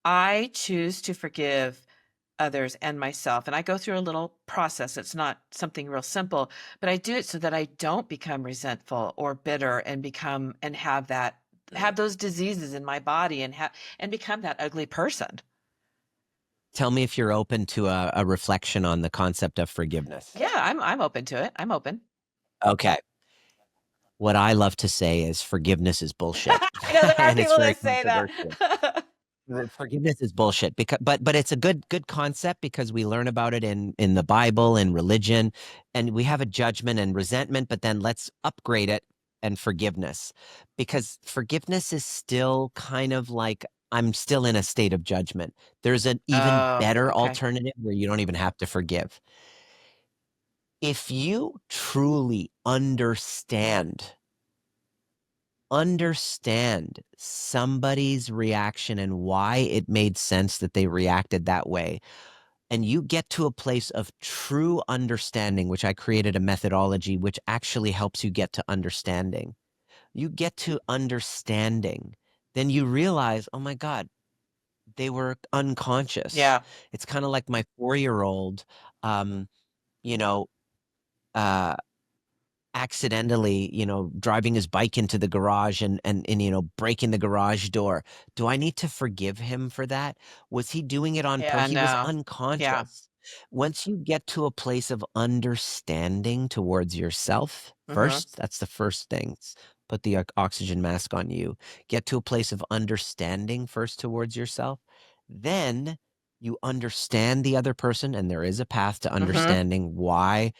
I choose to forgive others and myself, and I go through a little process. It's not something real simple, but I do it so that I don't become resentful or bitter and become and have those diseases in my body and become that ugly person. Tell me if you're open to a reflection on the concept of forgiveness. Yeah, I'm open to it. I'm open. Okay. What I love to say is forgiveness is bullshit, I know there are and it's people very that say that. controversial. Forgiveness is bullshit because but it's a good concept because we learn about it in the Bible and religion, and we have a judgment and resentment, but then let's upgrade it and forgiveness. Because forgiveness is still kind of like I'm still in a state of judgment. There's an even Oh, better okay. alternative where you don't even have to forgive. If you truly understand somebody's reaction and why it made sense that they reacted that way. And you get to a place of true understanding, which I created a methodology which actually helps you get to understanding. You get to understanding, then you realize, oh my God, they were unconscious. Yeah. It's kind of like my 4-year-old, um, you know, uh, accidentally, driving his bike into the garage and breaking the garage door. Do I need to forgive him for that? Was he doing it on Yeah, he was no. Yeah. unconscious. Once you get to a place of understanding towards yourself, Mhm. first, that's the first thing. Put the oxygen mask on you. Get to a place of understanding first towards yourself. Then you understand the other person, and there is a path to Mhm. understanding why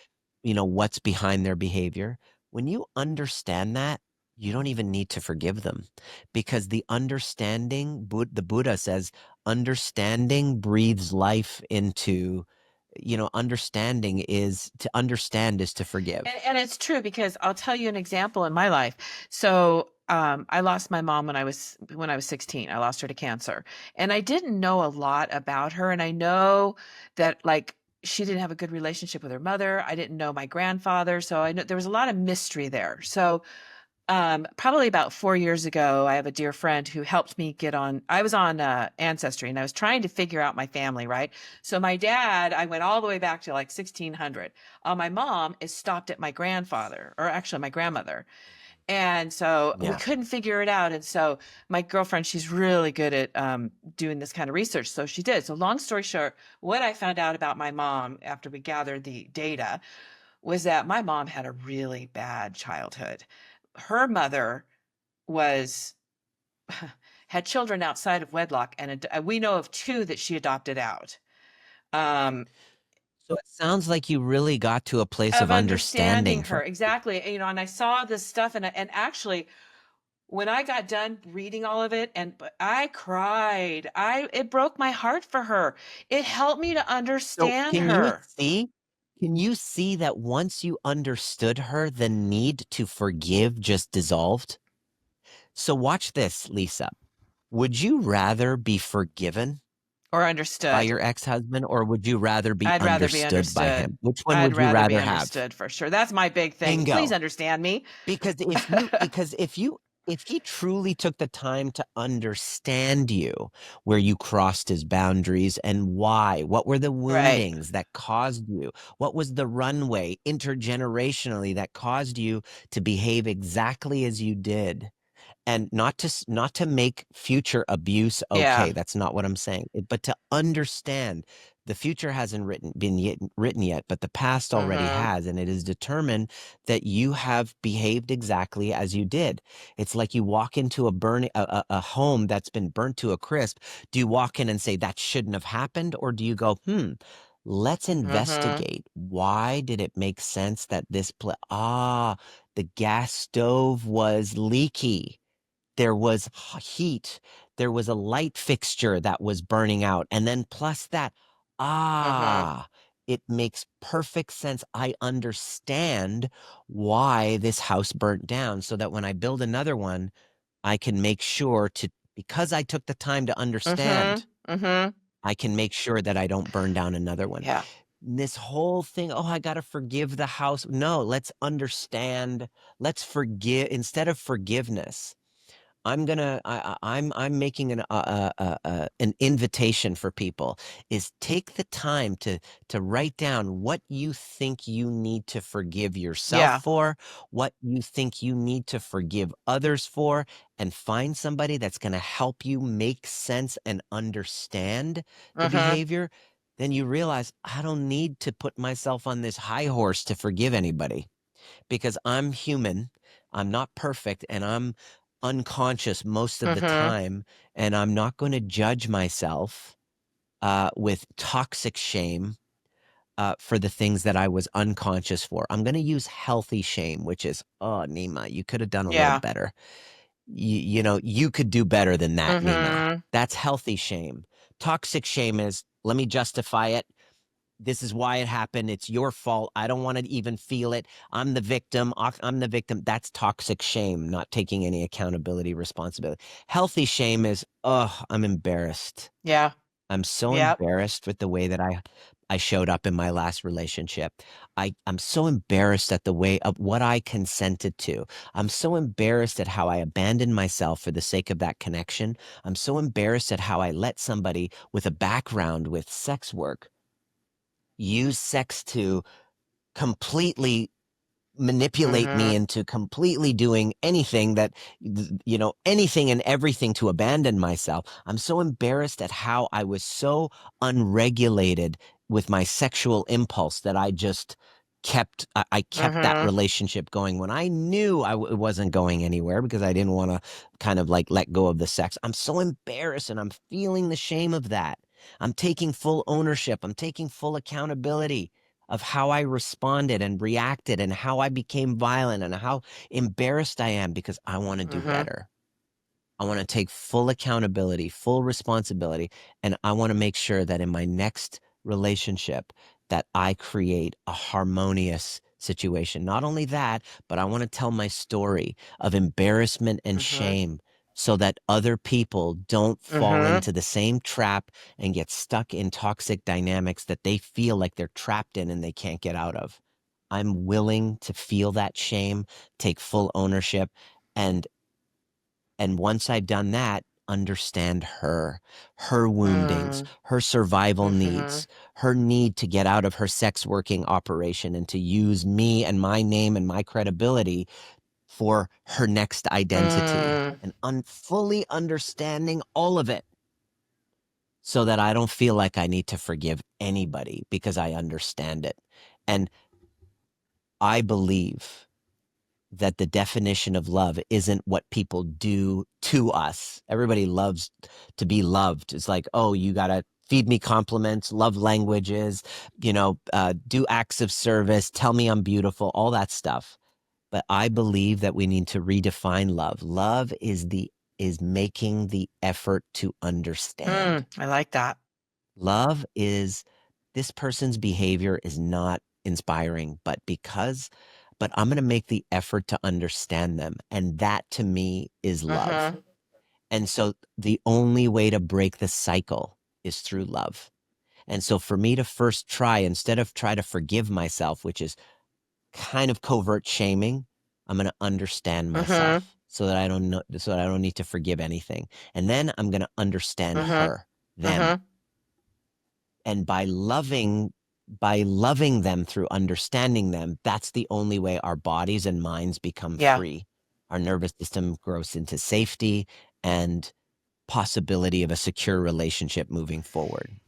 what's behind their behavior. When you understand that, you don't even need to forgive them because the understanding, the Buddha says, understanding breathes life into, understanding is to understand is to forgive. And it's true because I'll tell you an example in my life. So, I lost my mom when I was 16. I lost her to cancer, and I didn't know a lot about her. And I know that like she didn't have a good relationship with her mother. I didn't know my grandfather, so I know there was a lot of mystery there. So probably about 4 years ago, I have a dear friend who helped me get on. I was on Ancestry and I was trying to figure out my family, right? So my dad, I went all the way back to like 1600. My mom is stopped at my grandfather, or actually my grandmother. And so we Yeah. couldn't figure it out. And so my girlfriend, she's really good at doing this kind of research. So she did. So long story short, what I found out about my mom after we gathered the data was that my mom had a really bad childhood. Her mother was had children outside of wedlock, and we know of two that she adopted out. Um, So it sounds like you really got to a place of of understanding understanding her from. exactly, and I saw this stuff, and actually, when I got done reading all of it, and I cried. It broke my heart for her. It helped me to So understand can you her. see? Can you see that once you understood her, the need to forgive just dissolved? So watch this, Lisa. Would you rather be forgiven Or by understood. your ex-husband, or would you rather be I'd rather be understood by understood. him? Which one I'd would you rather be rather have? understood for sure. That's my big thing. Please Bingo. understand me. Because if he truly took the time to understand you, where you crossed his boundaries and why, what were the Right. woundings that caused you? What was the runway intergenerationally that caused you to behave exactly as you did? And not to make future abuse Yeah. okay. That's not what I'm saying. But to understand the future hasn't written yet, but the past already Mhm. has, and it is determined that you have behaved exactly as you did. It's like you walk into a home that's been burnt to a crisp. Do you walk in and say that shouldn't have happened, or do you go, let's Mhm. investigate. Why did it make sense that the gas stove was leaky? There was heat. There was a light fixture that was burning out. And then plus that, Mhm. ah, it makes perfect sense. I understand why this house burnt down so that when I build another one, I can make sure because I took the time to Mhm. understand, Mhm. I can make sure that I don't burn down another one. Yeah. This whole thing, oh, I got to forgive the house. No, let's understand. Let's forgive instead of forgiveness. I'm making an invitation for people is take the time to write down what you think you need to forgive yourself Yeah. for, what you think you need to forgive others for, and find somebody that's going to help you make sense and understand the Mhm. behavior. Then you realize I don't need to put myself on this high horse to forgive anybody because I'm human, I'm not perfect, and I'm unconscious most of the Mhm. time, and I'm not going to judge myself with toxic shame for the things that I was unconscious for. I'm going to use healthy shame, which is, oh, Nima, you could have done a little Yeah. better. You know, you could do better than that, Nima. Mhm. That's healthy shame. Toxic shame is, let me justify it. This is why it happened. It's your fault. I don't want to even feel it. I'm the victim. I'm the victim. That's toxic shame, not taking any accountability, responsibility. Healthy shame is, oh, I'm embarrassed. Yeah. I'm so Yep. embarrassed with the way that I showed up in my last relationship. I'm so embarrassed at the way of what I consented to. I'm so embarrassed at how I abandoned myself for the sake of that connection. I'm so embarrassed at how I let somebody with a background with sex work use sex to completely manipulate me Mhm. into completely doing anything that, anything and everything to abandon myself. I'm so embarrassed at how I was so unregulated with my sexual impulse that I just I kept that Mhm. relationship going when I knew it wasn't going anywhere because I didn't want to kind of like let go of the sex. I'm so embarrassed and I'm feeling the shame of that. I'm taking full ownership. I'm taking full accountability of how I responded and reacted and how I became violent and how embarrassed I am because I want to do Mhm. better. I want to take full accountability, full responsibility, and I want to make sure that in my next relationship that I create a harmonious situation. Not only that, but I want to tell my story of embarrassment and Mhm. shame so that other people don't fall Mhm. into the same trap and get stuck in toxic dynamics that they feel like they're trapped in and they can't get out of. I'm willing to feel that shame, take full ownership, and once I've done that, understand her, her woundings, Mm. her survival Mhm. needs, her need to get out of her sex working operation and to use me and my name and my credibility for her next identity Mm. and fully understanding all of it so that I don't feel like I need to forgive anybody because I understand it. And I believe that the definition of love isn't what people do to us. Everybody loves to be loved. It's like, oh, you got to feed me compliments, love languages, do acts of service, tell me I'm beautiful, all that stuff. But I believe that we need to redefine love. Love is making the effort to understand. I like that. Love is this person's behavior is not inspiring, but I'm going to make the effort to understand them. And that to me is love. Mhm. And so the only way to break the cycle is through love. And so for me to first instead of try to forgive myself, which is kind of covert shaming, I'm going to understand Mhm. myself so that I don't need to forgive anything. And then I'm going to understand Mhm. her, them, Mhm. and by loving them through understanding them, that's the only way our bodies and minds become Yeah. free. Our nervous system grows into safety and possibility of a secure relationship moving forward.